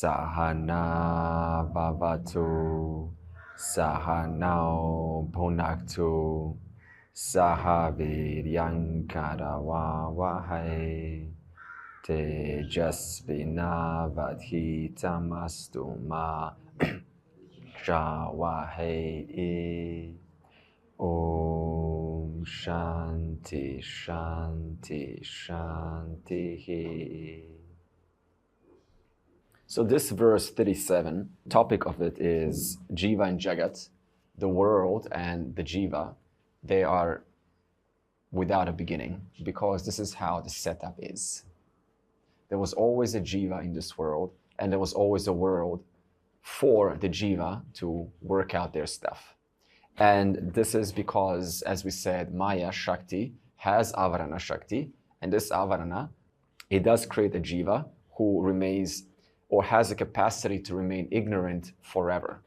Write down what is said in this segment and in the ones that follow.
Sahana Bhavatu Sahanao Bhunaktu Sahaviryankaravavahai Tejasvinavadhitamastu ma Jawahai. Om Shanti Shanti Shanti. So this verse 37, topic of it is Jiva and Jagat, the world and the Jiva. They are without a beginning because this is how the setup is. There was always a Jiva in this world, and there was always a world for the Jiva to work out their stuff. And this is because, as we said, Maya Shakti has Avarana Shakti, and this Avarana, it does create a Jiva who remains or has a capacity to remain ignorant forever.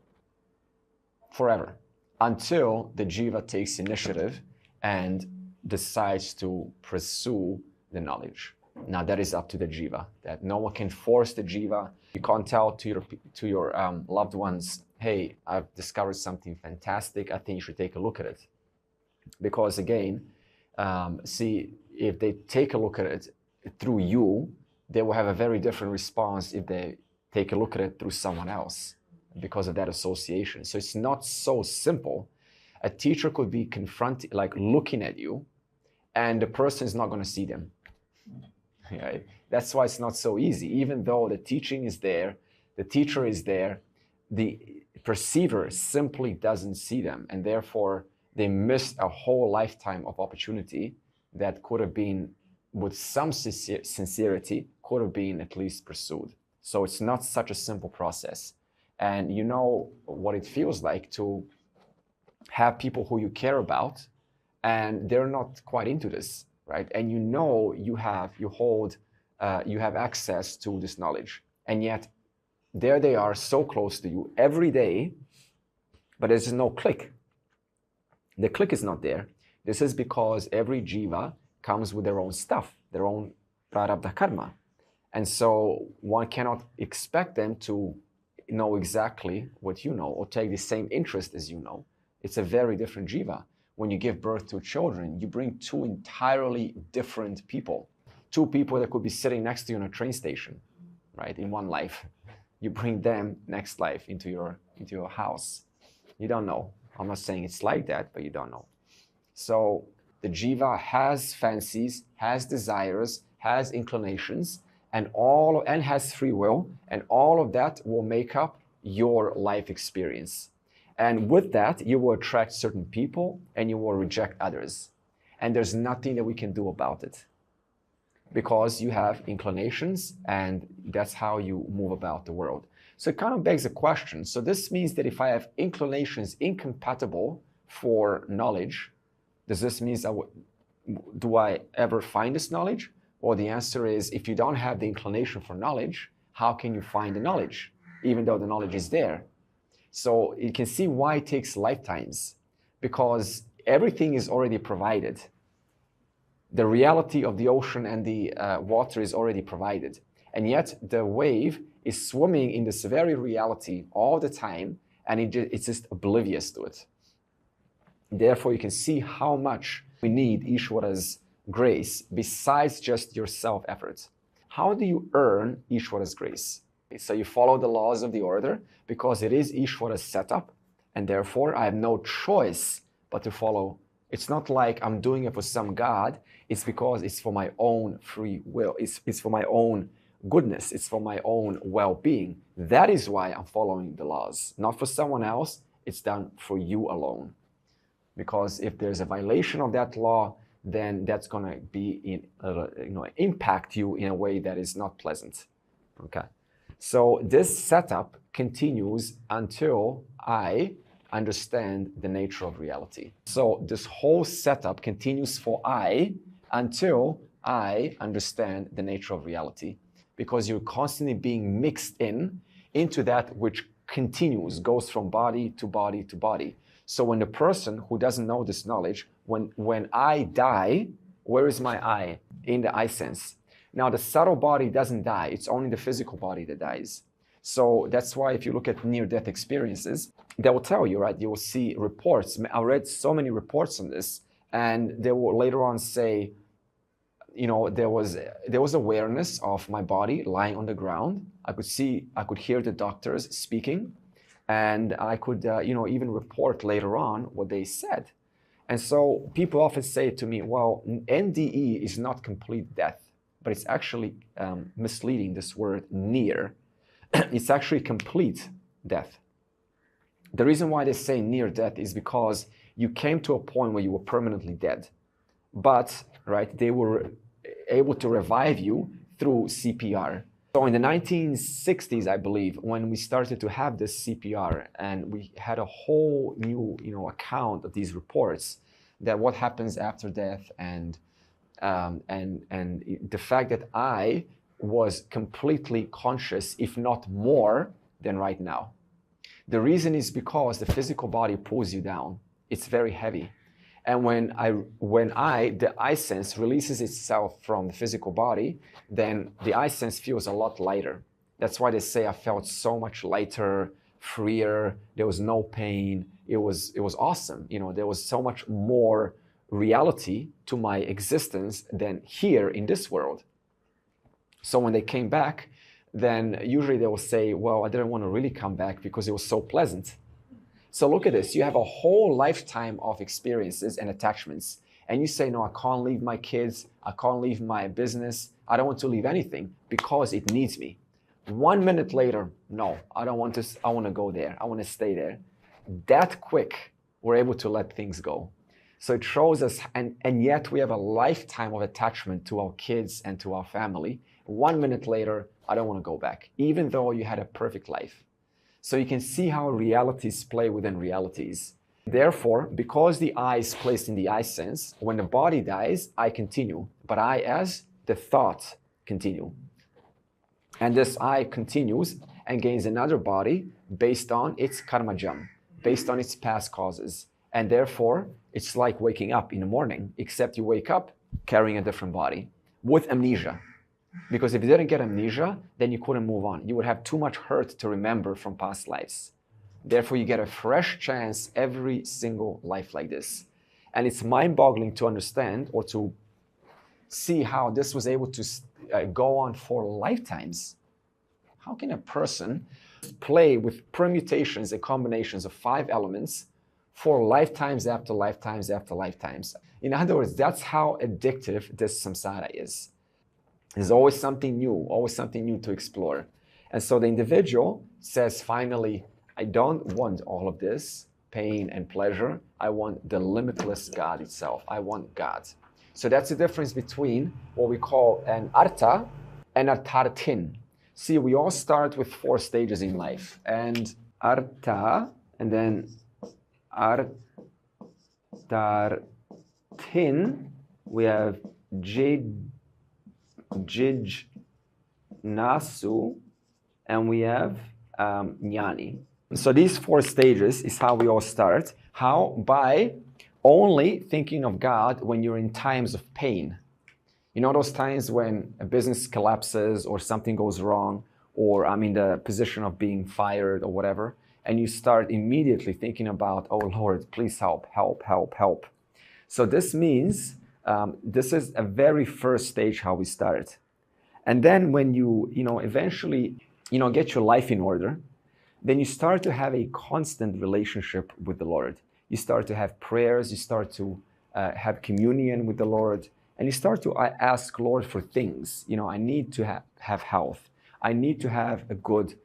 Forever. Until the Jiva takes initiative and decides to pursue the knowledge. Now that is up to the Jiva. That no one can force the Jiva. You can't tell to your loved ones, hey, I've discovered something fantastic. I think you should take a look at it. Because again, see, if they take a look at it through you, they will have a very different response if they take a look at it through someone else because of that association. So it's not so simple. A teacher could be confronting, like looking at you, and the person is not going to see them. Right? That's why it's not so easy. Even though the teaching is there, the teacher is there, the perceiver simply doesn't see them, and therefore they missed a whole lifetime of opportunity that could have been, with some sincerity, could have been at least pursued. So it's not such a simple process. And you know what it feels like to have people who you care about, and they're not quite into this, right? And you know you have access to this knowledge, and yet there they are so close to you every day, but there's no click. The click is not there. This is because every jiva comes with their own stuff, their own prarabdha karma. And so one cannot expect them to know exactly what you know or take the same interest as you know. It's a very different jiva. When you give birth to children, you bring two entirely different people. Two people that could be sitting next to you in a train station, right, in one life. You bring them next life into your house. You don't know. I'm not saying it's like that, but you don't know. So the jiva has fancies, has desires, has inclinations, and has free will, and all of that will make up your life experience. And with that, you will attract certain people and you will reject others. And there's nothing that we can do about it, because you have inclinations, and that's how you move about the world. So it kind of begs a question. So this means that if I have inclinations incompatible for knowledge, does this mean do I ever find this knowledge? Or the answer is, if you don't have the inclination for knowledge, how can you find the knowledge, even though the knowledge is there? So you can see why it takes lifetimes, because everything is already provided. The reality of the ocean and the water is already provided. And yet the wave is swimming in this very reality all the time, and it's just oblivious to it. Therefore, you can see how much we need Ishwara's grace besides just your self-effort. How do you earn Ishwara's grace? So you follow the laws of the order because it is Ishwara's setup, and therefore I have no choice but to follow. It's not like I'm doing it for some God. It's because it's for my own free will. It's for my own goodness. It's for my own well-being. That is why I'm following the laws. Not for someone else. It's done for you alone. Because if there's a violation of that law, then that's going to be impact you in a way that is not pleasant. Okay. So this setup continues until I understand the nature of reality. So this whole setup continues for I until I understand the nature of reality, because you're constantly being mixed into that which continues, goes from body to body to body. So when the person who doesn't know this knowledge, when I die, where is my I? In the I sense. Now the subtle body doesn't die, it's only the physical body that dies. So that's why if you look at near-death experiences, they will tell you, right? You will see reports. I read so many reports on this, and they will later on say, you know, there was awareness of my body lying on the ground. I could hear the doctors speaking, and I could, you know, even report later on what they said. And so people often say to me, well, NDE is not complete death, but it's actually misleading, this word near. It's actually complete death. The reason why they say near death is because you came to a point where you were permanently dead. But, right, they were able to revive you through CPR. So in the 1960s, I believe, when we started to have this CPR, and we had a whole new, you know, account of these reports, that what happens after death, and the fact that I was completely conscious, if not more than right now. The reason is because the physical body pulls you down. It's very heavy. And when the I sense releases itself from the physical body, then the I sense feels a lot lighter. That's why they say I felt so much lighter, freer. There was no pain. It was awesome. You know, there was so much more reality to my existence than here in this world. So when they came back, then usually they will say, well, I didn't want to really come back because it was so pleasant. So look at this. You have a whole lifetime of experiences and attachments. And you say, no, I can't leave my kids. I can't leave my business. I don't want to leave anything because it needs me. 1 minute later, no, I don't want to. I want to go there. I want to stay there. That quick, we're able to let things go. So it shows us, and yet we have a lifetime of attachment to our kids and to our family. 1 minute later, I don't want to go back, even though you had a perfect life. So you can see how realities play within realities. Therefore, because the I is placed in the I sense, when the body dies, I continue. But I, as the thought, continue. And this I continues and gains another body based on its karma jam, based on its past causes. And therefore, it's like waking up in the morning, except you wake up carrying a different body with amnesia. Because if you didn't get amnesia, then you couldn't move on. You would have too much hurt to remember from past lives. Therefore, you get a fresh chance every single life like this. And it's mind-boggling to understand or to see how this was able to go on for lifetimes. How can a person play with permutations and combinations of 5 elements for lifetimes after lifetimes after lifetimes? In other words, that's how addictive this samsara is. There's always something new to explore. And so the individual says, finally, I don't want all of this pain and pleasure. I want the limitless God itself. I want God. So that's the difference between what we call an artha and artharthin. See, we all start with 4 stages in life. And artha, and then artharthin, we have Jijnasu, and we have Jnani. So these 4 stages is how we all start. How? By only thinking of God when you're in times of pain. You know those times when a business collapses or something goes wrong, or I'm in the position of being fired or whatever, and you start immediately thinking about, oh Lord, please help, help, help, help. So this means this is a very first stage how we start. And then when you eventually, get your life in order, then you start to have a constant relationship with the Lord. You start to have prayers, you start to have communion with the Lord, and you start to ask Lord for things. I need to have health. I need to have a good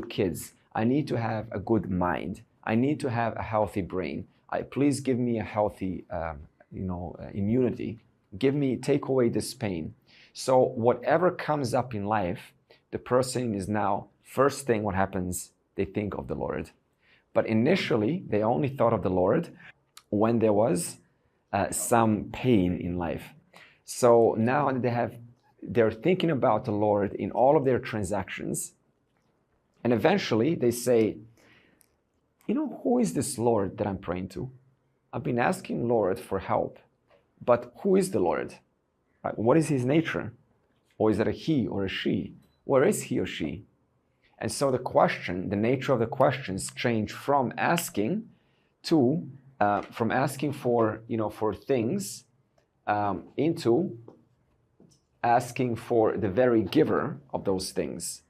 kids. I need to have a good mind. I need to have a healthy brain. Please give me a healthy immunity. Take away this pain. So whatever comes up in life, the person is now, first thing what happens, they think of the Lord. But initially, they only thought of the Lord when there was some pain in life. So now they're thinking about the Lord in all of their transactions. And eventually they say, who is this Lord that I'm praying to? I've been asking Lord for help, but who is the Lord? Right? What is his nature? Or is it a he or a she? Where is he or she? And so the question, the nature of the questions change from asking to, from asking for, for things into asking for the very giver of those things.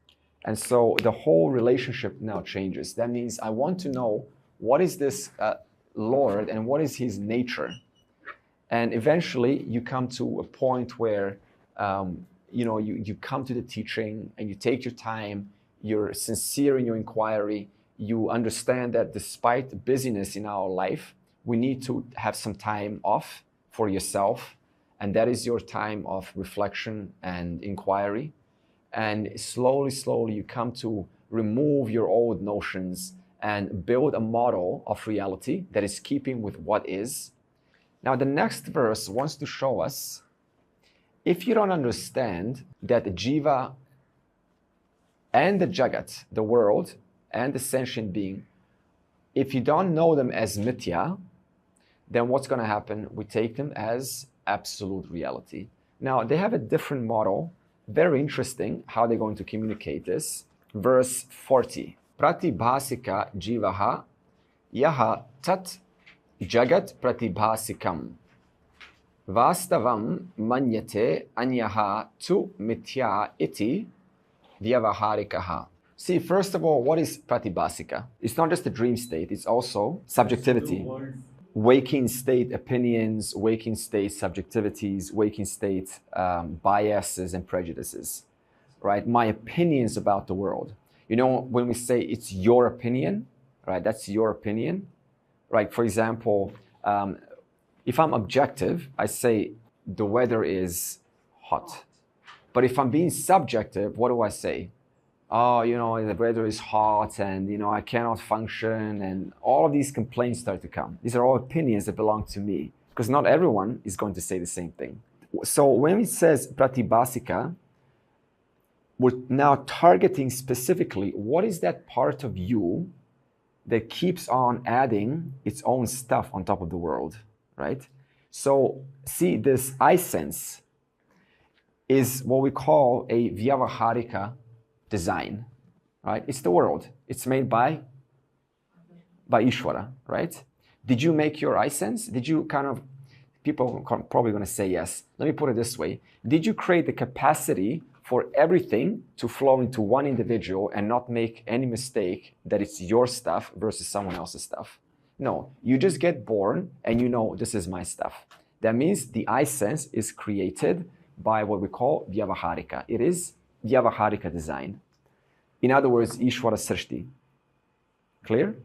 And so the whole relationship now changes. That means I want to know what is this Lord and what is his nature. And eventually you come to a point where you come to the teaching and you take your time, you're sincere in your inquiry, you understand that despite the busyness in our life, we need to have some time off for yourself. And that is your time of reflection and inquiry. And slowly, slowly you come to remove your old notions and build a model of reality that is keeping with what is. Now the next verse wants to show us, if you don't understand that the Jiva and the Jagat, the world, and the sentient being, if you don't know them as mithya, then what's going to happen? We take them as absolute reality. Now, they have a different model. Very interesting how they're going to communicate this. Verse 40. Pratibhasika jivaha yaha tat jagat pratibhasikam vastavam manyate anyaha tu mithya iti vyavaharikaha. See, first of all, what is pratibhasika? It's not just a dream state, it's also subjectivity. Waking state opinions, waking state subjectivities, waking state biases and prejudices, right? My opinions about the world. When we say it's your opinion, right? That's your opinion, right? For example, if I'm objective, I say the weather is hot. But if I'm being subjective, what do I say? Oh, the weather is hot and, I cannot function, and all of these complaints start to come. These are all opinions that belong to me, because not everyone is going to say the same thing. So when it says pratibhasika, we're now targeting specifically what is that part of you that keeps on adding its own stuff on top of the world, right? So see, this I sense is what we call a vyavaharika design, right? It's the world. It's made by Ishvara, right? Did you make your I sense? Did you people are probably going to say yes. Let me put it this way. Did you create the capacity for everything to flow into one individual and not make any mistake that it's your stuff versus someone else's stuff? No, you just get born and this is my stuff. That means the I sense is created by what we call vyavaharika. It is vyavaharika design. In other words, Ishvara Srishti. Clear?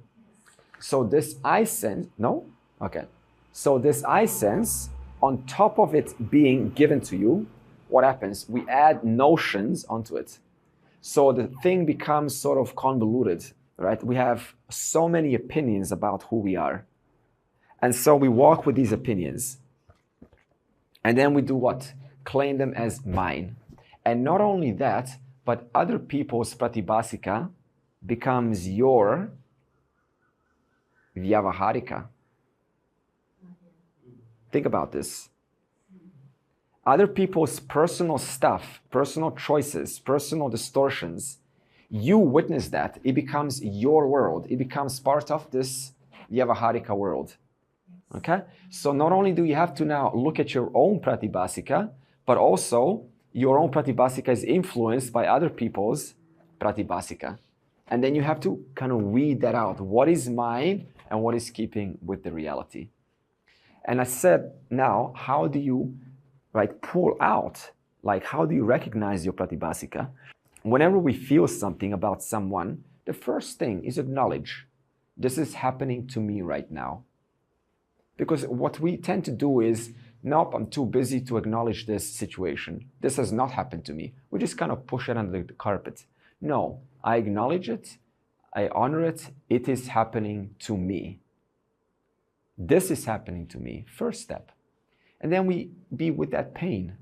So this I sense, no? Okay. So this I sense, on top of it being given to you, what happens? We add notions onto it. So the thing becomes sort of convoluted, right? We have so many opinions about who we are. And so we walk with these opinions. And then we do what? Claim them as mine. And not only that, but other people's pratibhasika becomes your vyavaharika. Think about this. Other people's personal stuff, personal choices, personal distortions, you witness that. It becomes your world. It becomes part of this vyavaharika world. Okay? So not only do you have to now look at your own pratibhasika, but also your own pratibhasika is influenced by other people's pratibhasika. And then you have to kind of weed that out. What is mine and what is keeping with the reality? And I said, now, how do you pull out? How do you recognize your pratibhasika? Whenever we feel something about someone, the first thing is acknowledge. This is happening to me right now. Because what we tend to do is, nope, I'm too busy to acknowledge this situation. This has not happened to me. We just kind of push it under the carpet. No, I acknowledge it. I honor it. It is happening to me. This is happening to me. First step. And then we be with that pain.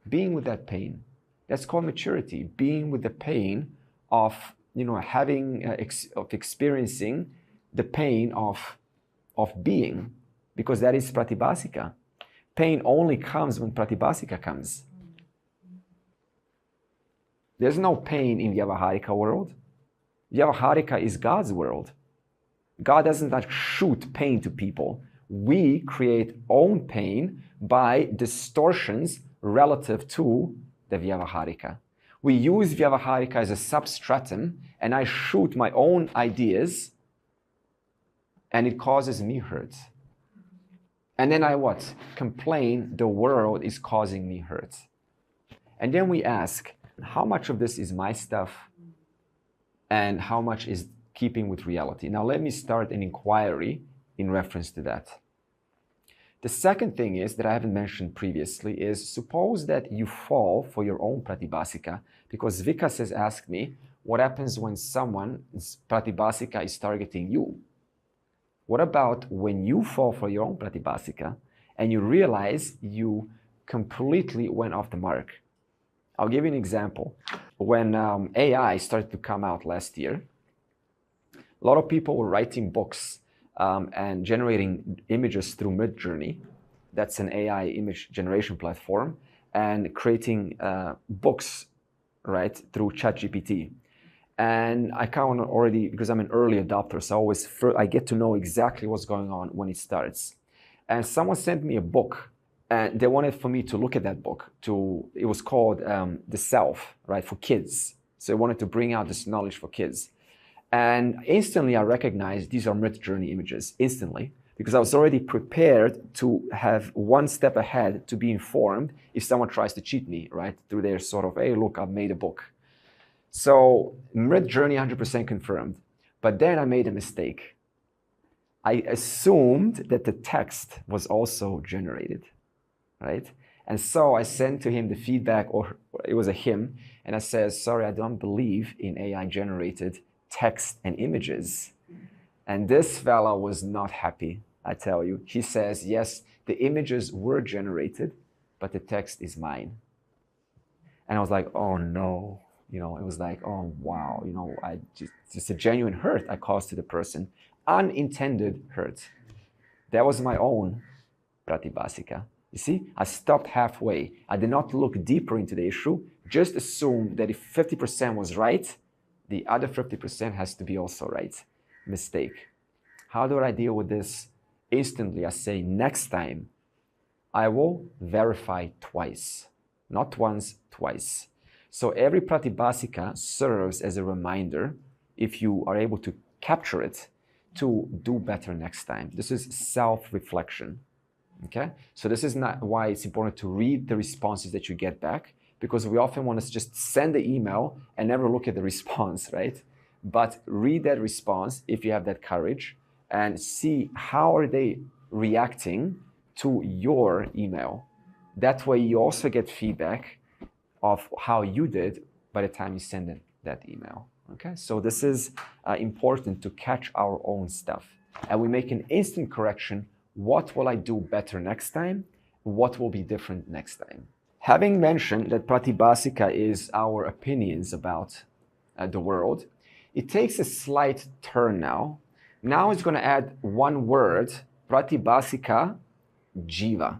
Being with that pain. That's called maturity. Being with the pain of, of experiencing the pain of being. Because that is pratibhasika. Pain only comes when pratibhasika comes. There's no pain in the vyavaharika world. Vyavaharika is God's world. God doesn't like shoot pain to people. We create own pain by distortions relative to the Vyavaharika. We use Vyavaharika as a substratum, and I shoot my own ideas, and it causes me hurt. And then I what? Complain the world is causing me hurt. And then we ask, how much of this is my stuff and how much is keeping with reality? Now let me start an inquiry in reference to that. The second thing is that I haven't mentioned previously is suppose that you fall for your own pratibhasika, because Vikas has asked me, what happens when someone's pratibhasika is targeting you? What about when you fall for your own pratibhasika and you realize you completely went off the mark? I'll give you an example. When AI started to come out last year, a lot of people were writing books and generating images through Midjourney. That's an AI image generation platform, and creating books, right, through ChatGPT. And I kind of already, because I'm an early adopter, so I get to know exactly what's going on when it starts. And someone sent me a book, and they wanted for me to look at that book. It was called The Self, right, for kids. So they wanted to bring out this knowledge for kids. And instantly I recognized these are Midjourney images, instantly, because I was already prepared to have one step ahead to be informed if someone tries to cheat me, right, through their sort of, hey, look, I've made a book. So Midjourney 100% confirmed. But then I made a mistake. I assumed that the text was also generated, right? And so I sent to him the feedback, or it was a him, and I said, sorry, I don't believe in AI-generated text and images. And this fella was not happy, I tell you. He says, yes, the images were generated, but the text is mine. And I was like, oh no. It was like, oh wow, just a genuine hurt I caused to the person. Unintended hurt. That was my own pratibhasika. You see, I stopped halfway. I did not look deeper into the issue, just assumed that if 50% was right, the other 50% has to be also right. Mistake. How do I deal with this? Instantly, I say, next time, I will verify twice. Not once, twice. So every pratibhasika serves as a reminder, if you are able to capture it, to do better next time. This is self-reflection. Okay? So this is not why it's important to read the responses that you get back, because we often want to just send the email and never look at the response, right? But read that response if you have that courage and see how are they reacting to your email. That way you also get feedback of how you did by the time you send that email. Okay, so this is important to catch our own stuff. And we make an instant correction. What will I do better next time? What will be different next time? Having mentioned that pratibhasika is our opinions about the world, it takes a slight turn now. Now it's going to add one word, pratibhasika jiva.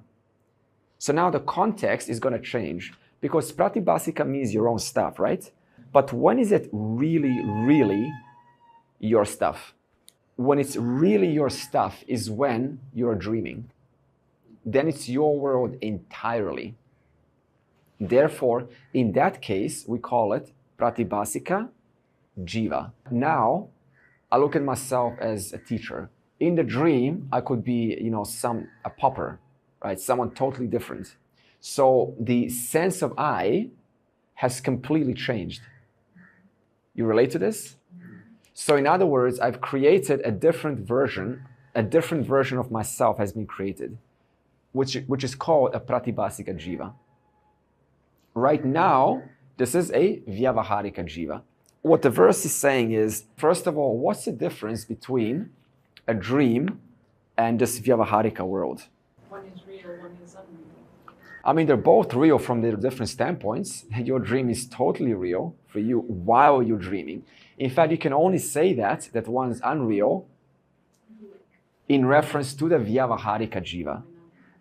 So now the context is going to change, because pratibhasika means your own stuff, right? But when is it really, really your stuff? When it's really your stuff is when you're dreaming. Then it's your world entirely. Therefore, in that case, we call it pratibhasika jiva. Now, I look at myself as a teacher. In the dream, I could be, a pauper, right? Someone totally different. So the sense of I has completely changed. You relate to this? So in other words, I've created a different version of myself has been created, which is called a pratibhasika jiva. Right now, this is a vyavaharika jiva. What the verse is saying is, first of all, what's the difference between a dream and this vyavaharika world? One is real, one is unreal. I mean, they're both real from their different standpoints. Your dream is totally real for you while you're dreaming. In fact, you can only say that one's unreal in reference to the vyavaharika jiva.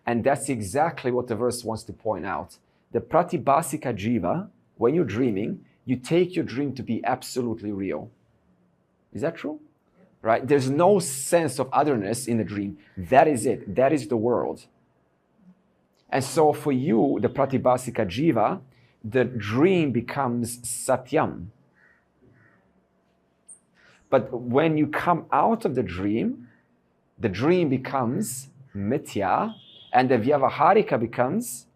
And that's exactly what the verse wants to point out. The pratibhasika jiva, when you're dreaming, you take your dream to be absolutely real. Is that true? Right? There's no sense of otherness in the dream. That is it. That is the world. And so for you, the pratibhasika jiva, the dream becomes satyam. But when you come out of the dream becomes mithya, and the vyavaharika becomes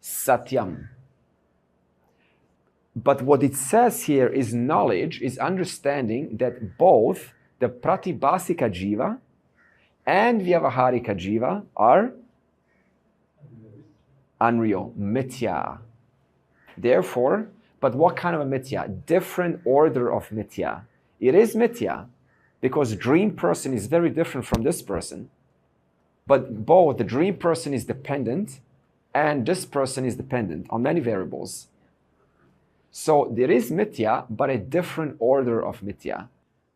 satyam. But what it says here is knowledge, is understanding that both the pratibhasika jiva and vyavaharika jiva are unreal, mithya. Therefore, but what kind of a mithya? Different order of mithya. It is mithya because dream person is very different from this person. But both the dream person is dependent and this person is dependent on many variables. So there is mithya, but a different order of mithya.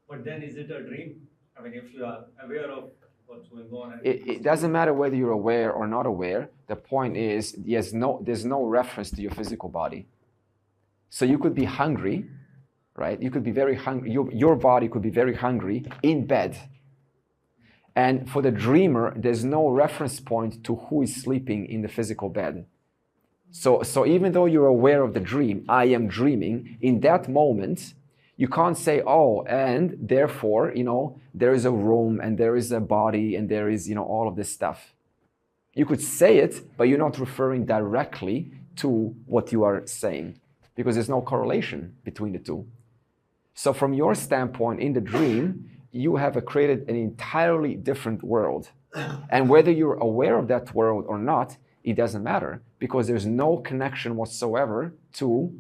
But then is it a dream? I mean, if you are aware of what's going on. It doesn't matter whether you're aware or not aware. The point is, there's no reference to your physical body. So you could be hungry, right? You could be very hungry. Your body could be very hungry in bed. And for the dreamer, there's no reference point to who is sleeping in the physical bed. So even though you're aware of the dream, I am dreaming, in that moment, you can't say, oh, and therefore, there is a room and there is a body and there is, all of this stuff. You could say it, but you're not referring directly to what you are saying because there's no correlation between the two. So from your standpoint, in the dream, you have created an entirely different world. And whether you're aware of that world or not, it doesn't matter because there's no connection whatsoever to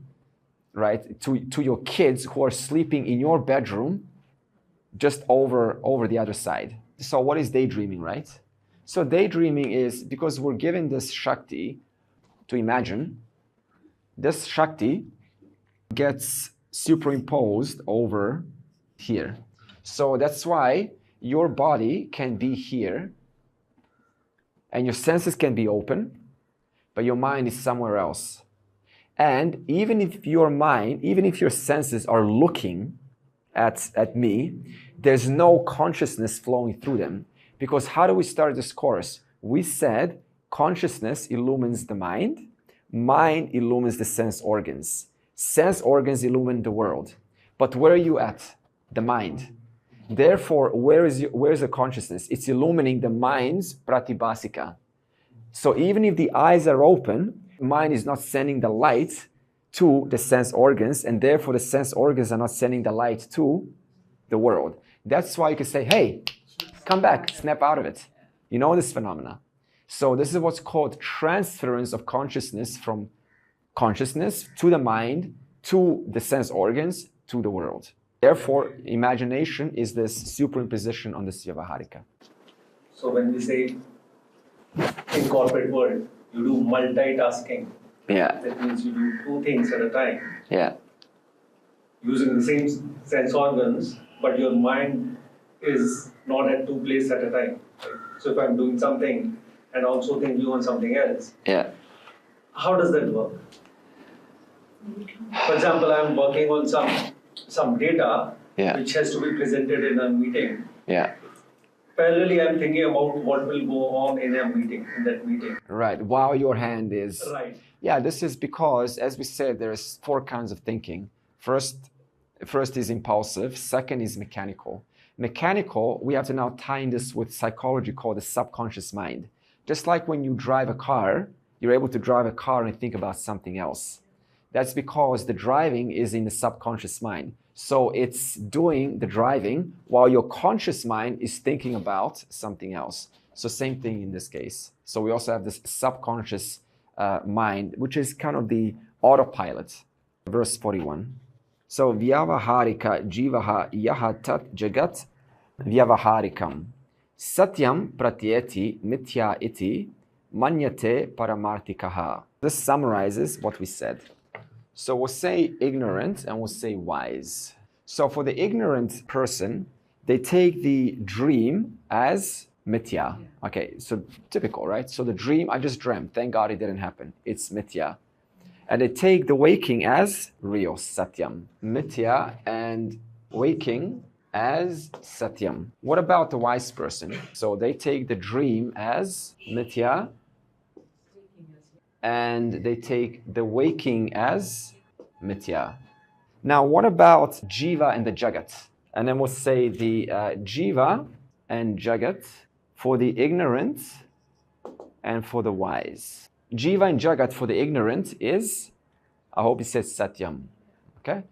your kids who are sleeping in your bedroom just over the other side. So what is daydreaming, right? So daydreaming is because we're given this Shakti to imagine. This Shakti gets superimposed over here. So that's why your body can be here and your senses can be open, but your mind is somewhere else. And even if your senses are looking at me, there's no consciousness flowing through them. Because how do we start this course? We said consciousness illumines the mind illumines the sense organs. Sense organs illumine the world. But where are you at? The mind. Therefore, where is the consciousness? It's illumining the mind's pratibhasika. So even if the eyes are open, mind is not sending the light to the sense organs, and therefore the sense organs are not sending the light to the world. That's why you can say, hey, come back, snap out of it. You know this phenomena. So this is what's called transference of consciousness from consciousness to the mind, to the sense organs, to the world. Therefore, imagination is this superimposition on the Vyavaharika. So when we say in corporate world, you do multitasking. Yeah. That means you do two things at a time. Yeah. Using the same sense organs, but your mind is not at two places at a time. Right? So if I'm doing something and also thinking on something else, yeah. How does that work? For example, I'm working on some data which has to be presented in a meeting. Yeah. Parallelly, I'm thinking about what will go on in that meeting. Right, while your hand is... Right. Yeah, this is because, as we said, there's 4 kinds of thinking. First is impulsive, second is mechanical. Mechanical, we have to now tie in this with psychology called the subconscious mind. Just like when you drive a car, you're able to drive a car and think about something else. That's because the driving is in the subconscious mind. So it's doing the driving while your conscious mind is thinking about something else. So same thing in this case. So we also have this subconscious mind, which is kind of the autopilot. Verse 41. So vyavaharika jivaha yaha tat jagat vyavaharikam satyam pratyeti mithya iti manyate paramartikaha. This summarizes what we said. So we'll say ignorant and we'll say wise. So for the ignorant person, they take the dream as mithya. Okay, so typical, right? So the dream, I just dreamt. Thank God it didn't happen. It's mithya. And they take the waking as real, satyam. Mithya and waking as satyam. What about the wise person? So they take the dream as mithya, and they take the waking as mithya. Now, what about jiva and the jagat? And then we'll say the jiva and jagat for the ignorant and for the wise. Jiva and jagat for the ignorant is, I hope it says satyam, okay?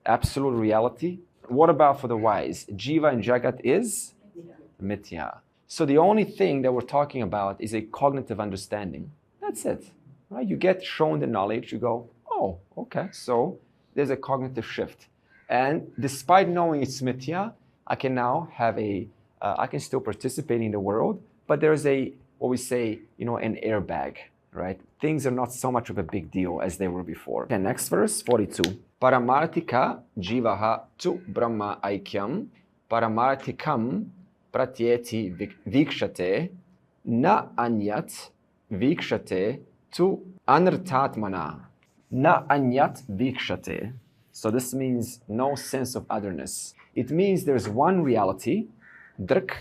Absolute reality. What about for the wise? Jiva and jagat is mithya. So the only thing that we're talking about is a cognitive understanding. That's it, right? You get shown the knowledge, you go, oh, okay, so there's a cognitive shift. And despite knowing it's mithya, I can now have I can still participate in the world, but there's what we say, an airbag, right? Things are not so much of a big deal as they were before. Okay, next verse, 42. Paramartika jivaha tu brahma aikyam paramartikam pratyeti vikshate na anyat vikshate tu anartatmana. Na anyat vikshate. So this means no sense of otherness. It means there's one reality, drik,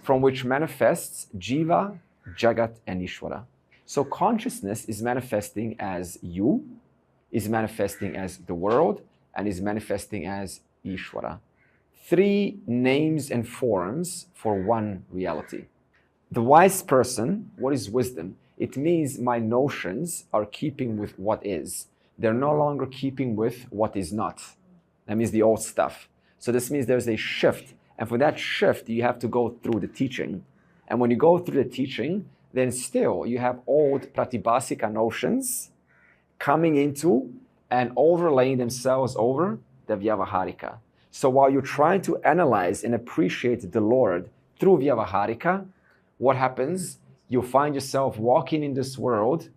from which manifests jiva, jagat, and ishvara. So consciousness is manifesting as you, is manifesting as the world, and is manifesting as ishvara. Three names and forms for one reality. The wise person, what is wisdom? It means my notions are keeping with what is. They're no longer keeping with what is not. That means the old stuff. So this means there's a shift. And for that shift, you have to go through the teaching. And when you go through the teaching, then still you have old pratibhasika notions coming into and overlaying themselves over the vyavaharika. So while you're trying to analyze and appreciate the Lord through vyavaharika, what happens? You find yourself walking in this world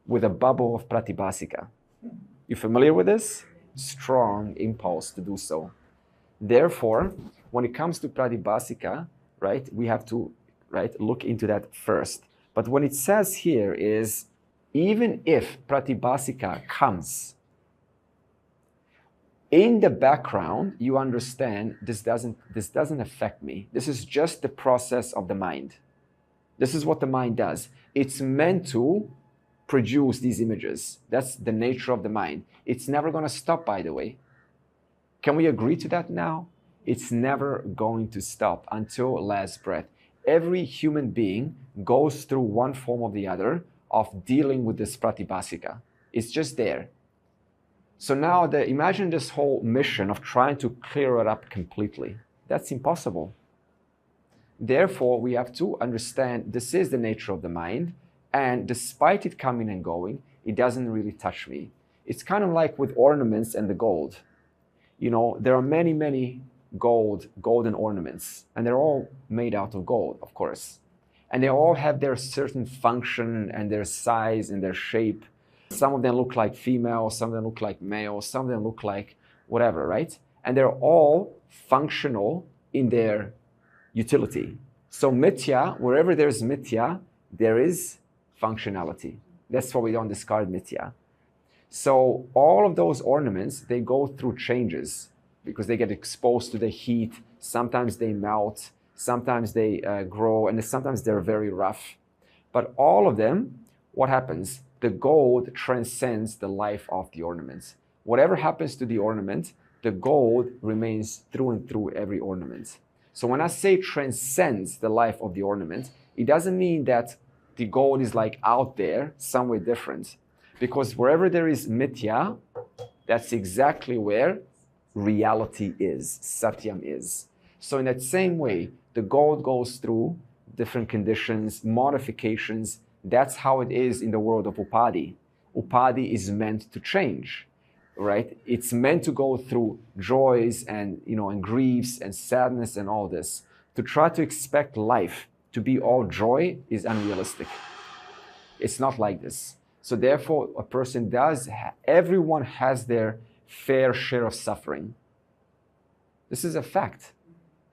with a bubble of pratibhasika. You familiar with this? Strong impulse to do so. Therefore, when it comes to pratibhasika, right, we have to look into that first. But what it says here is, even if pratibhasika comes, in the background, you understand this doesn't affect me. This is just the process of the mind. This is what the mind does. It's meant to produce these images. That's the nature of the mind. It's never going to stop, by the way. Can we agree to that now? It's never going to stop until last breath. Every human being goes through one form or the other of dealing with this pratibhasika. It's just there. So now imagine this whole mission of trying to clear it up completely. That's impossible. Therefore, we have to understand this is the nature of the mind, and despite it coming and going, it doesn't really touch me. It's kind of like with ornaments and the gold. There are many, many golden ornaments, and they're all made out of gold, of course. And they all have their certain function and their size and their shape. Some of them look like female, some of them look like male, some of them look like whatever, right? And they're all functional in their utility. So mithya, wherever there's mithya, there is functionality. That's why we don't discard mithya. So all of those ornaments, they go through changes because they get exposed to the heat. Sometimes they melt, sometimes they grow, and sometimes they're very rough. But all of them, what happens? The gold transcends the life of the ornaments. Whatever happens to the ornament, the gold remains through and through every ornament. So when I say transcends the life of the ornament, it doesn't mean that the gold is like out there, somewhere different. Because wherever there is mithya, that's exactly where reality is, satyam is. So in that same way, the gold goes through different conditions, modifications. That's how it is in the world of upadi. Upadi is meant to change, right? It's meant to go through joys and griefs and sadness and all this. To try to expect life to be all joy is unrealistic. It's not like this. So therefore, a person everyone has their fair share of suffering. This is a fact.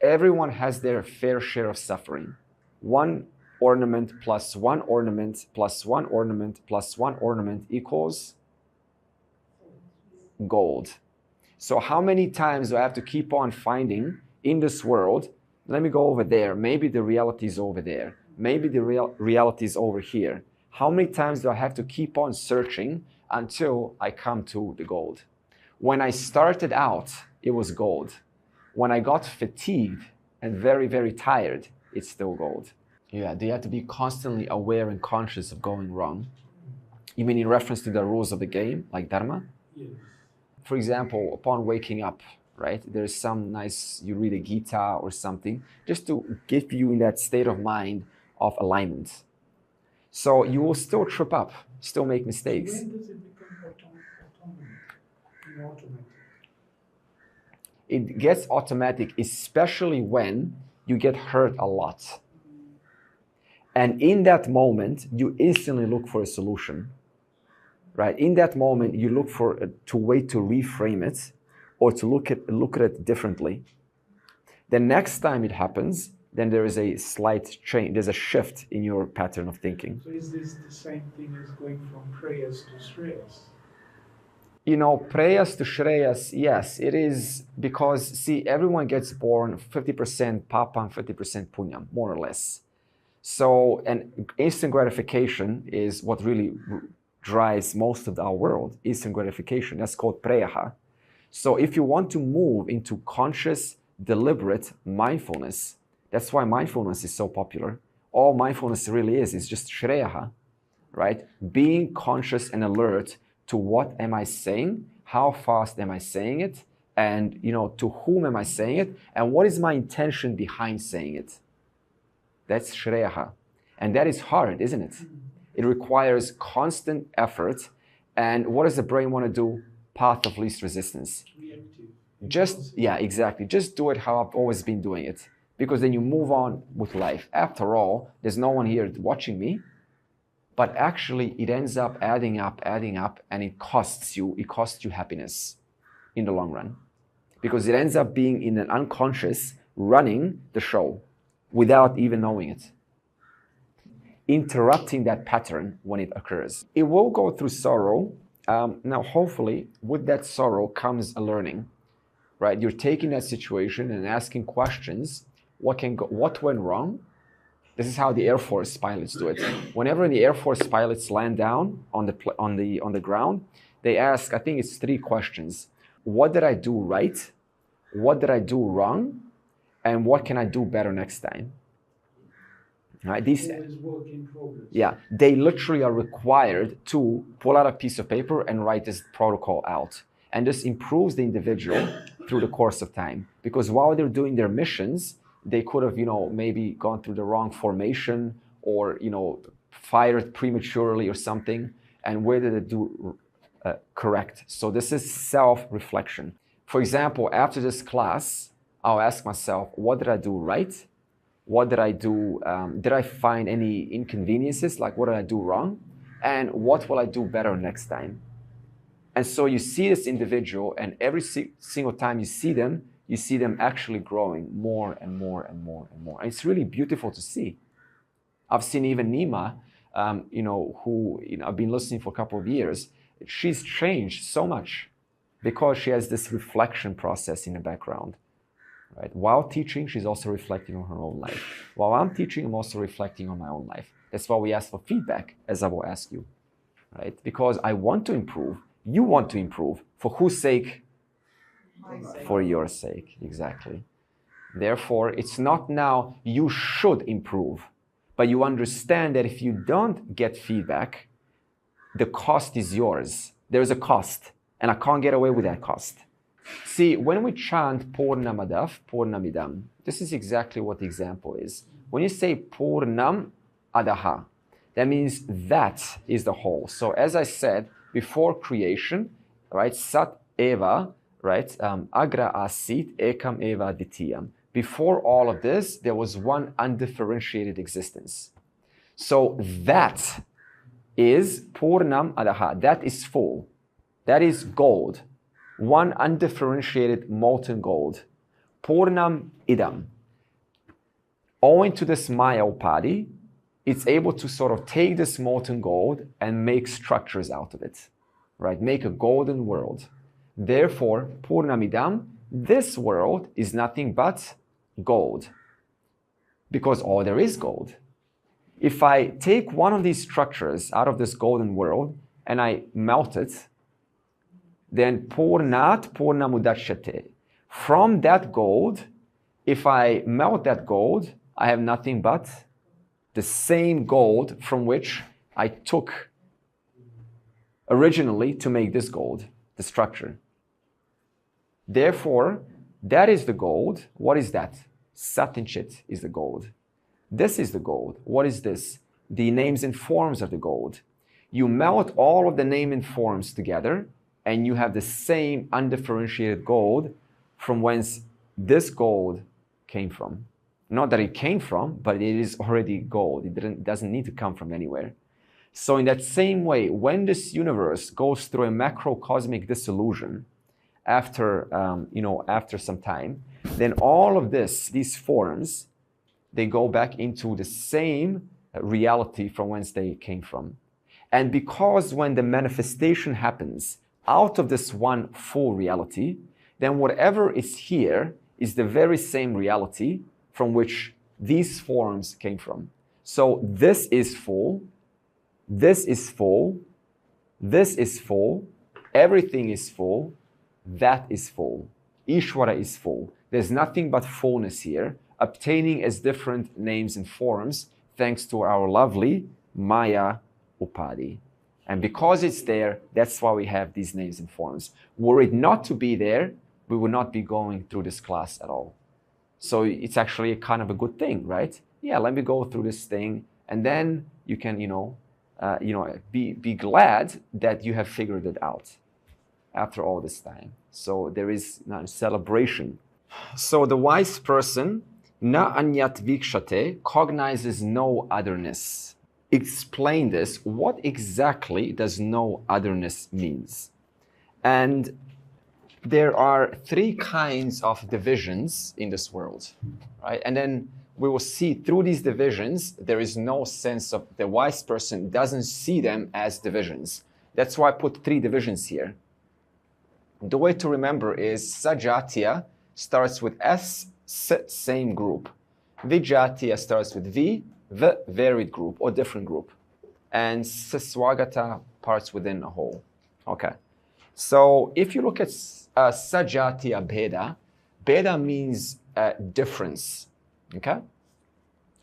Everyone has their fair share of suffering. One ornament plus one ornament plus one ornament plus one ornament equals gold. So how many times do I have to keep on finding in this world, let me go over there. Maybe the reality is over there. Maybe the reality is over here. How many times do I have to keep on searching until I come to the gold? When I started out, it was gold. When I got fatigued and very, very tired, it's still gold. Yeah, do you have to be constantly aware and conscious of going wrong? You mean in reference to the rules of the game, like Dharma? Yes. For example, upon waking up, right? There's some nice, you read a Gita or something, just to get you in that state of mind of alignment. So you will still trip up, still make mistakes. When does it become automatic? It gets automatic, especially when you get hurt a lot. And in that moment, you instantly look for a solution, right? In that moment, you look for a way to reframe it or to look at it differently. The next time it happens, then there is a slight change. There's a shift in your pattern of thinking. So is this the same thing as going from prayers to shreyas? You know, prayas to shreyas, yes, it is, because, see, everyone gets born 50% papam, 50% punyam, more or less. So, and instant gratification is what really drives most of our world, instant gratification. That's called preyaha. So if you want to move into conscious, deliberate mindfulness, that's why mindfulness is so popular. All mindfulness really is just shreyaha, right? Being conscious and alert to what am I saying, how fast am I saying it, and to whom am I saying it, and what is my intention behind saying it. That's shreyaha. And that is hard, isn't it? It requires constant effort. And what does the brain want to do? Path of least resistance. Reactive. Yeah, exactly. Just do it how I've always been doing it. Because then you move on with life. After all, there's no one here watching me. But actually, it ends up adding up, and it costs you happiness in the long run. Because it ends up being in an unconscious, running the show without even knowing it. Interrupting that pattern when it occurs. It will go through sorrow. Now, hopefully, with that sorrow comes a learning, right? You're taking that situation and asking questions. What went wrong? This is how the Air Force pilots do it. Whenever the Air Force pilots land down on the ground, they ask, I think it's 3 questions. What did I do right? What did I do wrong? And what can I do better next time? Right? Always work in progress. Yeah, they literally are required to pull out a piece of paper and write this protocol out. And this improves the individual through the course of time. Because while they're doing their missions, they could have, maybe gone through the wrong formation or, fired prematurely or something. And where did it do correct? So this is self-reflection. For example, after this class, I'll ask myself, what did I do right? What did I do? Did I find any inconveniences? Like, what did I do wrong? And what will I do better next time? And so you see this individual, and every single time you see them actually growing more and more and more and more. And it's really beautiful to see. I've seen even Nima, who I've been listening for a couple of years. She's changed so much because she has this reflection process in the background. Right? While teaching, she's also reflecting on her own life. While I'm teaching, I'm also reflecting on my own life. That's why we ask for feedback, as I will ask you. Right? Because I want to improve. You want to improve. For whose sake? For your sake, exactly. Therefore, it's not now you should improve, but you understand that if you don't get feedback, the cost is yours. There's a cost, and I can't get away with that cost. See, when we chant Purnamadav, Purnamidam, this is exactly what the example is. When you say Purnam Adaha, that means that is the whole. So as I said, before creation, right, Sat Eva, right, Agra Asit, Ekam Eva Ditiyam. Before all of this, there was one undifferentiated existence. So that is Purnam Adaha, that is full, that is gold. One undifferentiated molten gold. Purnam idam. Owing to this Maya Upadi, it's able to sort of take this molten gold and make structures out of it, right? Make a golden world. Therefore, Purnamidam, this world is nothing but gold, because all there is gold. If I take one of these structures out of this golden world and I melt it, then purnat purnamudachyate. From that gold, if I melt that gold, I have nothing but the same gold from which I took originally to make this gold, the structure. Therefore, that is the gold. What is that? Satinchit is the gold. This is the gold. What is this? The names and forms of the gold. You melt all of the name and forms together, and you have the same undifferentiated gold from whence this gold came from. Not that it came from, but it is already gold. It doesn't need to come from anywhere. So in that same way, when this universe goes through a macrocosmic dissolution after some time, then all of these forms, they go back into the same reality from whence they came from. And because when the manifestation happens out of this one full reality, then whatever is here is the very same reality from which these forms came from. So this is full, this is full, this is full, everything is full, that is full. Ishvara is full. There's nothing but fullness here, obtaining as different names and forms thanks to our lovely Maya Upadhi. And because it's there, that's why we have these names and forms. Were it not to be there, we would not be going through this class at all. So it's actually a kind of a good thing, right? Yeah, let me go through this thing, and then you can, be glad that you have figured it out after all this time. So there is a celebration. So the wise person, na anyat vikshate, cognizes no otherness. Explain this. What exactly does no otherness means? And there are three kinds of divisions in this world, right? And then we will see through these divisions, there is no sense of, the wise person doesn't see them as divisions. That's why I put three divisions here. The way to remember is Sajatiya starts with S, same group. Vijatiya starts with V, the varied group or different group. And Saswagata parts within a whole. Okay. So if you look at Sajatiya Bheda, Bheda means difference. Okay?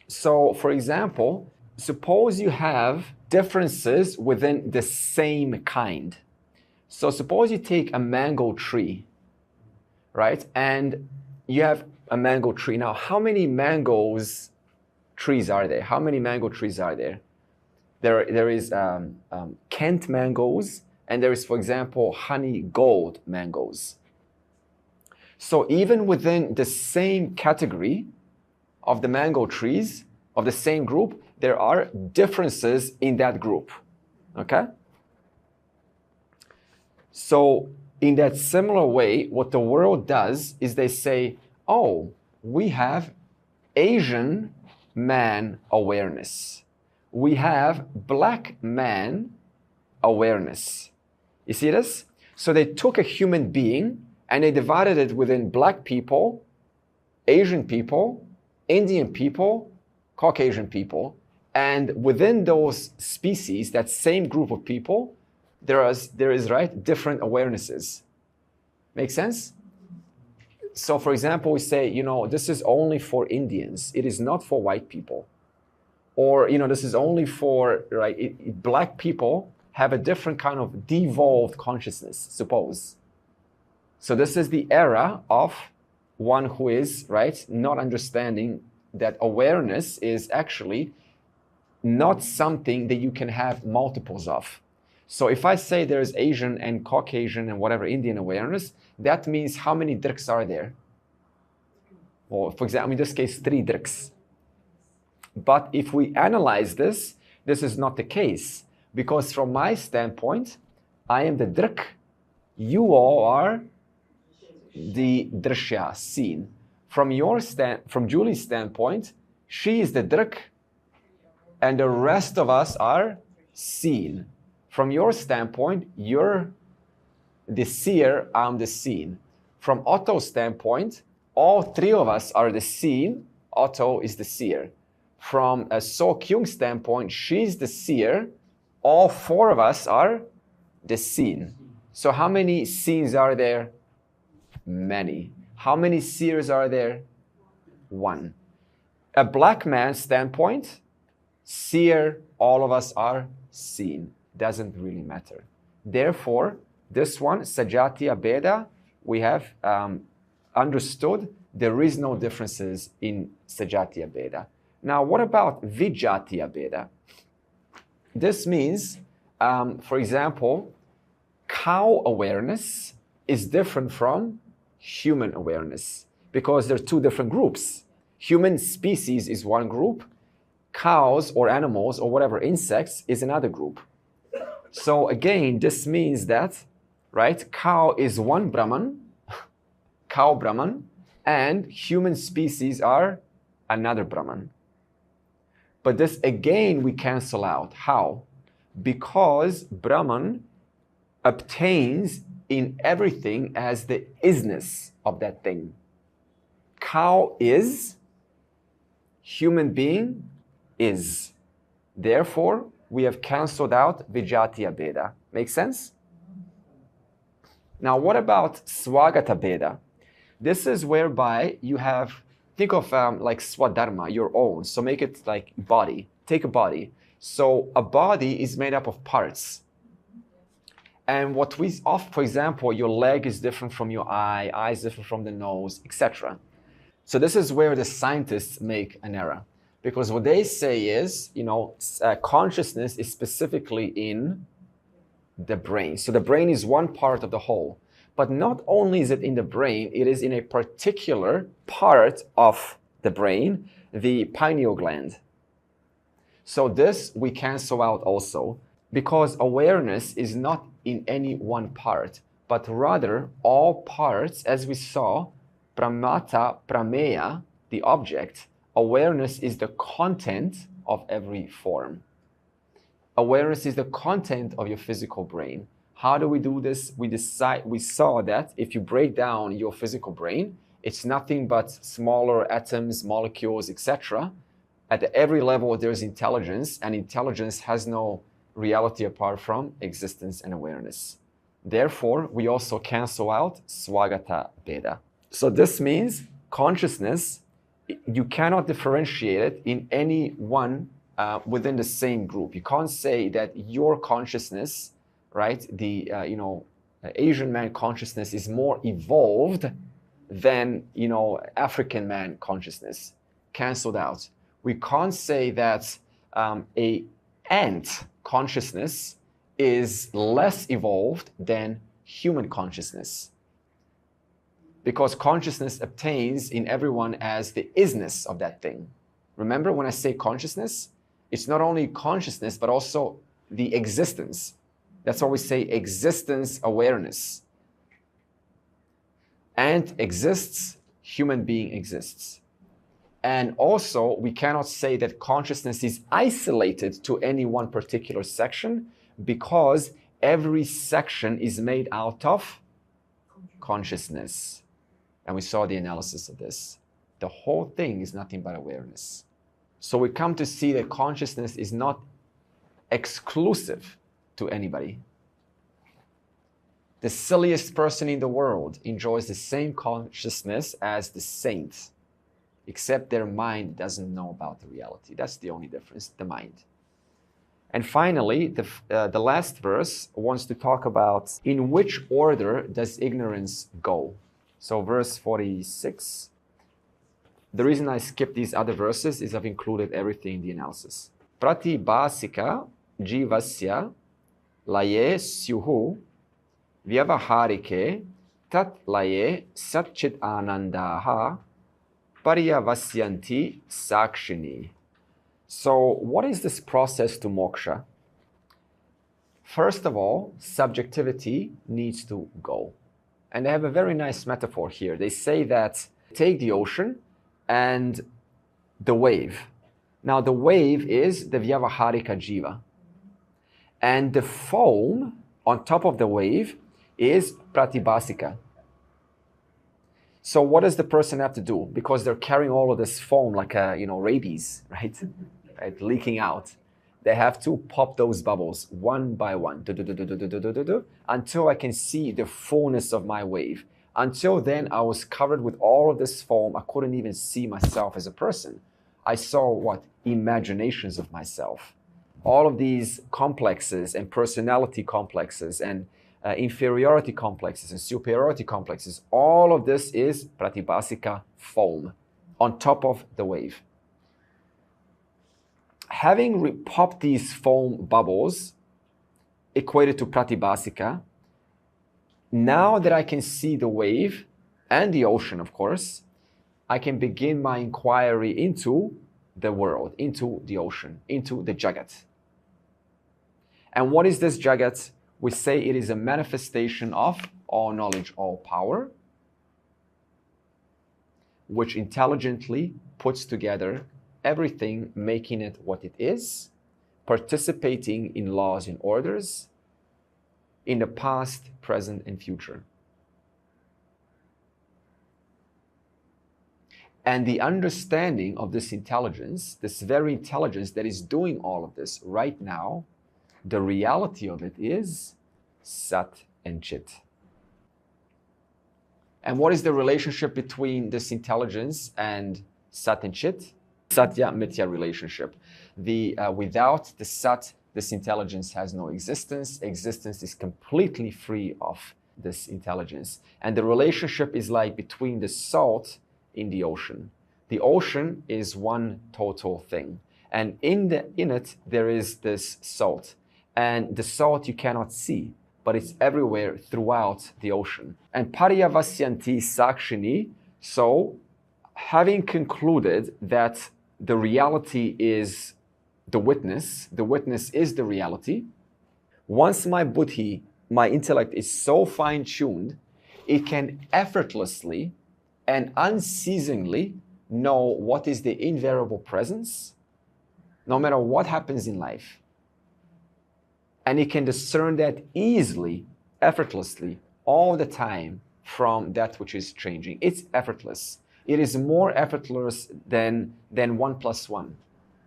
So, for example, suppose you have differences within the same kind. So suppose you take a mango tree, right? And you have a mango tree. Now, how many trees are there? How many mango trees are there? There is Kent mangoes, and there is, for example, honey gold mangoes. So even within the same category of the mango trees of the same group, there are differences in that group. Okay? So in that similar way, what the world does is they say, oh, we have Asian man awareness. We have black man awareness. You see this? So they took a human being and they divided it within black people, Asian people, Indian people, Caucasian people. And within those species, that same group of people, there is right, different awarenesses. Make sense? So for example, we say, this is only for Indians. It is not for white people. Or, this is only for, right, black people have a different kind of devolved consciousness, suppose. So this is the era of one who is, right, not understanding that awareness is actually not something that you can have multiples of. So if I say there's Asian and Caucasian and whatever Indian awareness, that means how many driks are there? Or for example, in this case, 3 driks. But if we analyze this, this is not the case. Because from my standpoint, I am the drik, you all are the Drsya, seen. From Julie's standpoint, she is the drik, and the rest of us are seen. From your standpoint, you're the seer, I'm the seen. From Otto's standpoint, all three of us are the seen, Otto is the seer. From a So Kyung standpoint, she's the seer, all four of us are the seen. So how many seens are there? Many. How many seers are there? One. A black man's standpoint, seer, all of us are seen. Doesn't really matter. Therefore, this one, Sajatiya Bheda, we have understood there is no differences in Sajatiya Bheda. Now, what about Vijatiya Bheda? This means, for example, cow awareness is different from human awareness because they're two different groups. Human species is one group, cows or animals or whatever, insects is another group. So again, this means that, right, cow is one Brahman, cow Brahman, and human species are another Brahman. But this again we cancel out. How? Because Brahman obtains in everything as the isness of that thing. Cow is, human being is. Therefore, we have cancelled out Vijatiya Bheda. Make sense? Now, what about Swagata Bheda? This is whereby you have, think of like Swadharma, your own. So make it like body. Take a body. So a body is made up of parts. And what we often, for example, your leg is different from your eye is different from the nose, etc. So this is where the scientists make an error. Because what they say is, consciousness is specifically in the brain. So the brain is one part of the whole. But not only is it in the brain, it is in a particular part of the brain, the pineal gland. So this we cancel out also, because awareness is not in any one part, but rather all parts, as we saw, pramata, prameya, the object. Awareness is the content of every form. Awareness is the content of your physical brain. How do we do this? We saw that if you break down your physical brain, it's nothing but smaller atoms, molecules, etc. At every level, there's intelligence, and intelligence has no reality apart from existence and awareness. Therefore, we also cancel out Swagata Bheda. So this means consciousness, you cannot differentiate it in any one within the same group. You can't say that your consciousness, right, the Asian man consciousness is more evolved than African man consciousness. Cancelled out. We can't say that a ant consciousness is less evolved than human consciousness, because consciousness obtains in everyone as the isness of that thing. Remember, when I say consciousness, it's not only consciousness but also the existence. That's why we say existence awareness. Ant exists, human being exists. And also, we cannot say that consciousness is isolated to any one particular section, because every section is made out of consciousness. And we saw the analysis of this. The whole thing is nothing but awareness. So we come to see that consciousness is not exclusive to anybody. The silliest person in the world enjoys the same consciousness as the saint, except their mind doesn't know about the reality. That's the only difference, the mind. And finally, the last verse wants to talk about in which order does ignorance go. So verse 46. The reason I skipped these other verses is I've included everything in the analysis. Pratibhasika jivasya laye syuhu vyavaharike tat laye satchit anandaha paryavasyanti sakshini. So what is this process to moksha? First of all, subjectivity needs to go. And they have a very nice metaphor here. They say that take the ocean and the wave. Now the wave is the vyavaharika jiva. And the foam on top of the wave is pratibhasika. So what does the person have to do? Because they're carrying all of this foam like a, rabies, right? Right? Leaking out. They have to pop those bubbles one by one, until I can see the fullness of my wave. Until then, I was covered with all of this foam. I couldn't even see myself as a person. I saw what? Imaginations of myself. All of these complexes and personality complexes and inferiority complexes and superiority complexes, all of this is pratibhasika foam on top of the wave. Having popped these foam bubbles equated to pratibhasika, now that I can see the wave and the ocean, of course, I can begin my inquiry into the world, into the ocean, into the Jagat. And what is this Jagat? We say it is a manifestation of all knowledge, all power, which intelligently puts together everything, making it what it is, participating in laws and orders in the past, present, and future. And the understanding of this intelligence, this very intelligence that is doing all of this right now, the reality of it is Sat and Chit. And what is the relationship between this intelligence and Sat and Chit? Satya Mithya relationship. Without the Sat, this intelligence has no existence. Existence is completely free of this intelligence. And the relationship is like between the salt in the ocean. The ocean is one total thing. And in it, there is this salt. And the salt you cannot see, but it's everywhere throughout the ocean. And paryavasyanti sakshini, so having concluded that the reality is the witness is the reality, once my buddhi, my intellect is so fine-tuned, it can effortlessly and unceasingly know what is the invariable presence, no matter what happens in life. And it can discern that easily, effortlessly, all the time from that which is changing. It's effortless. It is more effortless than 1 + 1.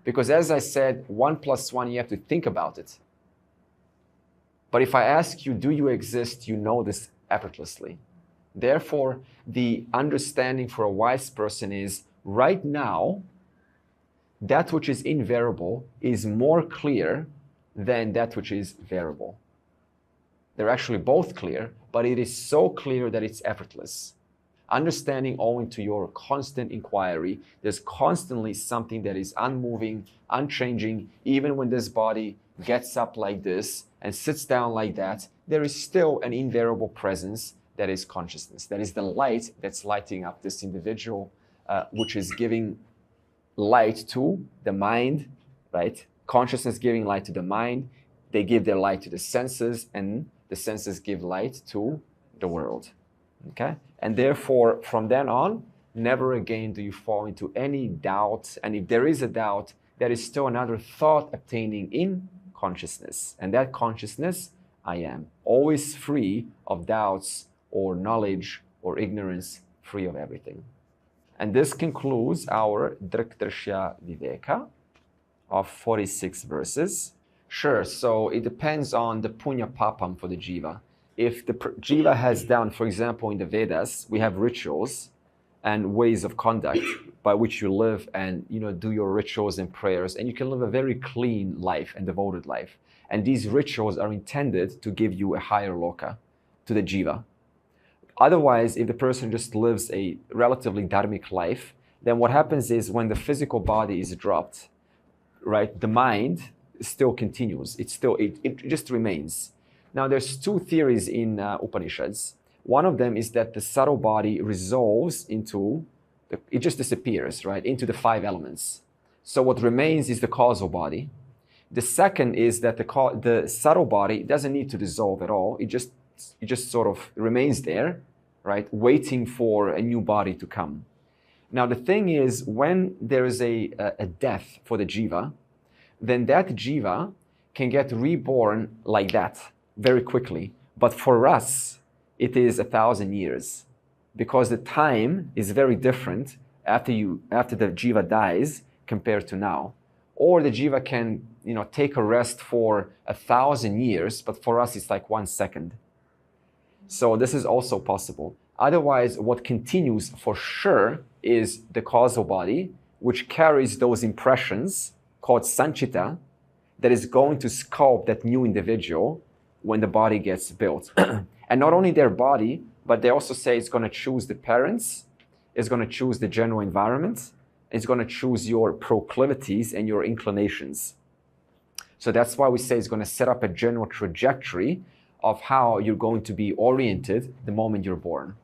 Because as I said, 1 + 1, you have to think about it. But if I ask you, do you exist, you know this effortlessly. Therefore, the understanding for a wise person is, right now, that which is invariable is more clear than that which is variable. They're actually both clear, but it is so clear that it's effortless. Understanding owing to your constant inquiry, there's constantly something that is unmoving, unchanging. Even when this body gets up like this and sits down like that, there is still an invariable presence that is consciousness. That is the light that's lighting up this individual, which is giving light to the mind, right? Consciousness giving light to the mind. They give their light to the senses, and the senses give light to the world. Okay? And therefore, from then on, never again do you fall into any doubt. And if there is a doubt, there is still another thought obtaining in consciousness. And that consciousness, I am. Always free of doubts or knowledge or ignorance, free of everything. And this concludes our Drig Drishya Viveka of 46 verses. Sure, so it depends on the punya papam for the jiva. If the jiva has done, for example, in the Vedas, we have rituals and ways of conduct by which you live and do your rituals and prayers, and you can live a very clean life and devoted life. And these rituals are intended to give you a higher loka, to the jiva. Otherwise, if the person just lives a relatively dharmic life, then what happens is when the physical body is dropped, right, the mind still continues. It just remains. Now, there's two theories in Upanishads. One of them is that the subtle body resolves into, it just disappears, right, into the 5 elements. So what remains is the causal body. The second is that the subtle body doesn't need to dissolve at all. It just sort of remains there, right, waiting for a new body to come. Now, the thing is, when there is a death for the jiva, then that jiva can get reborn like that very quickly. But for us, it is 1,000 years. because the time is very different after the jiva dies compared to now. Or the jiva can, take a rest for 1,000 years, but for us it's like 1 second. So this is also possible. Otherwise, what continues for sure is the causal body, which carries those impressions called sanchita, that is going to sculpt that new individual when the body gets built. And not only their body, but they also say it's going to choose the parents, it's going to choose the general environment, it's going to choose your proclivities and your inclinations. So that's why we say it's going to set up a general trajectory of how you're going to be oriented the moment you're born,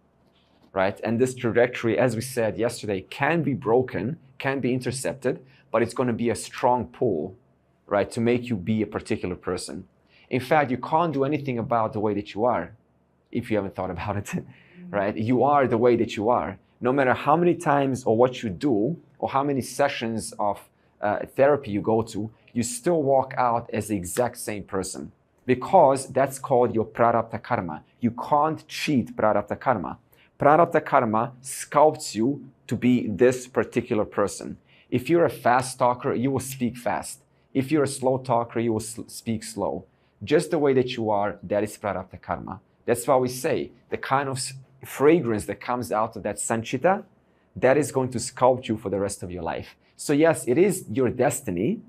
right? And this trajectory, as we said yesterday, can be broken, can be intercepted, but it's going to be a strong pull, right, to make you be a particular person. In fact, you can't do anything about the way that you are if you haven't thought about it, right? You are the way that you are. No matter how many times or what you do or how many sessions of therapy you go to, you still walk out as the exact same person, because that's called your prarabdha karma. You can't cheat prarabdha karma. Prarabdha karma sculpts you to be this particular person. If you're a fast talker, you will speak fast. If you're a slow talker, you will speak slow. Just the way that you are, that is prarabdha karma. That's why we say the kind of fragrance that comes out of that sanchita, that is going to sculpt you for the rest of your life. So yes, it is your destiny.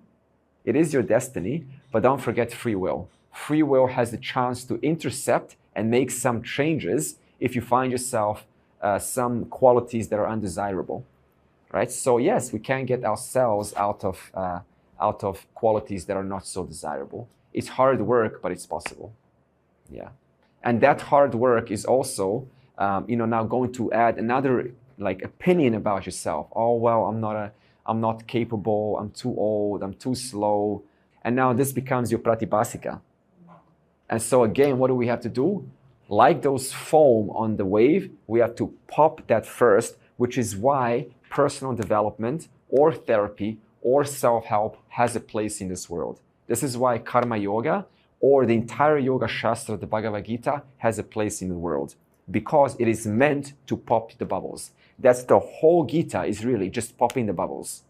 It is your destiny, but don't forget free will. Free will has the chance to intercept and make some changes if you find yourself some qualities that are undesirable, right? So yes, we can get ourselves out of qualities that are not so desirable. It's hard work, but it's possible. Yeah. And that hard work is also, now going to add another opinion about yourself. Oh, well, I'm not capable, I'm too old, I'm too slow. And now this becomes your pratibhasika. And so again, what do we have to do? Like those foam on the wave, we have to pop that first, which is why personal development or therapy or self-help has a place in this world. This is why karma yoga or the entire yoga shastra, the Bhagavad Gita, has a place in the world, because it is meant to pop the bubbles. That's the whole Gita, is really just popping the bubbles.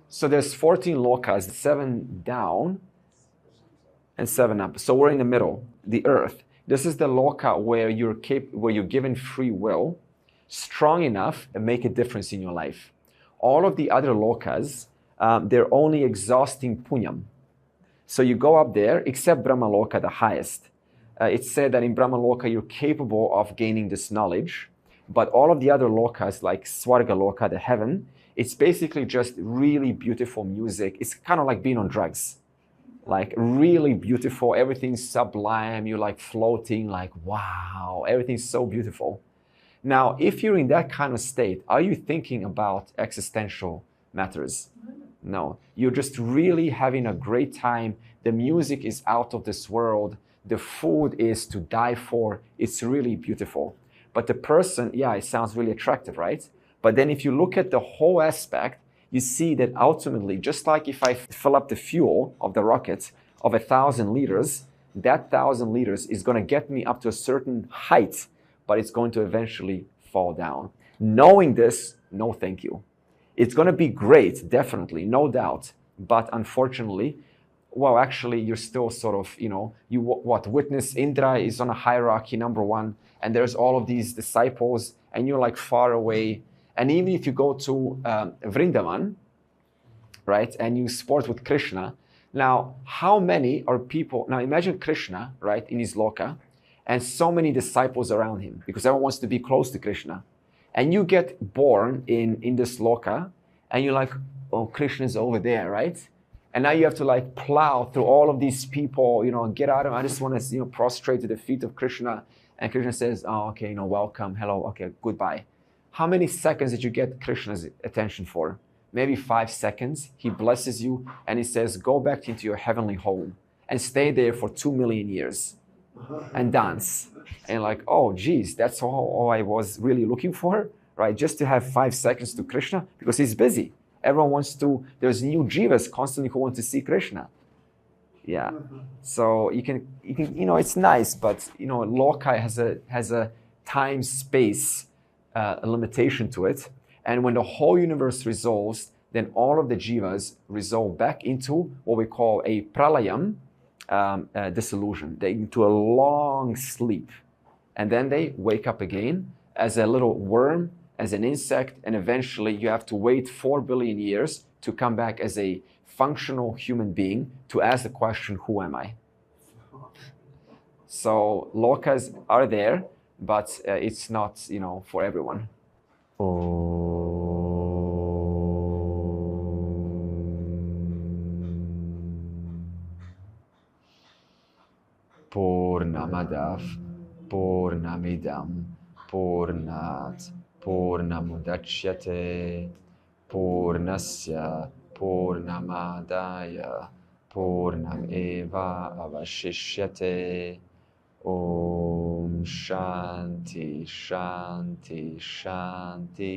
So there's 14 lokas, 7 down and 7 up. So we're in the middle, the earth. This is the loka where you're given free will, strong enough and make a difference in your life. All of the other lokas, they're only exhausting punyam. So you go up there, except Brahmaloka, the highest. It's said that in Brahmaloka you're capable of gaining this knowledge, but all of the other lokas, like Swargaloka, the heaven, it's basically just really beautiful music. It's kind of like being on drugs. Like really beautiful, everything's sublime, you're like floating, like wow, everything's so beautiful. Now, if you're in that kind of state, are you thinking about existential matters? No, you're just really having a great time. The music is out of this world. The food is to die for. It's really beautiful. But the person, yeah, it sounds really attractive, right? But then if you look at the whole aspect, you see that ultimately, just like if I fill up the fuel of the rocket of 1,000 liters, that 1,000 liters is going to get me up to a certain height, but it's going to eventually fall down. Knowing this, no thank you. It's going to be great, definitely, no doubt. But unfortunately, well, actually, you're still sort of, witness Indra is on a hierarchy, number one, and there's all of these disciples, and you're like far away. And even if you go to Vrindavan, right, and you sport with Krishna, now, how many are people, now imagine Krishna, right, in his loka, and so many disciples around him, because everyone wants to be close to Krishna. And you get born in this loka, and you're like, oh, Krishna's over there, right? And now you have to like plow through all of these people, get out of, I just want to, prostrate to the feet of Krishna. And Krishna says, oh, okay, welcome, hello, okay, goodbye. How many seconds did you get Krishna's attention for? Maybe 5 seconds. He blesses you and he says, go back into your heavenly home and stay there for 2 million years and dance. And like, oh, geez, that's all I was really looking for, right? Just to have 5 seconds to Krishna, because he's busy. Everyone wants to, there's new jivas constantly who want to see Krishna. Yeah. So you can, it's nice, but, loka has a time, space a limitation to it. And when the whole universe resolves, then all of the jivas resolve back into what we call a pralayam, dissolution. They into a long sleep. And then they wake up again as a little worm, as an insect, and eventually you have to wait 4 billion years to come back as a functional human being to ask the question, who am I? So lokas are there, but it's not, for everyone. Purnamadav, Purnamidam, Purnat, Purnamudachyate, Purnasya, Purnamadaya, Purnameva avashishyate. Om Shanti, Shanti, Shanti.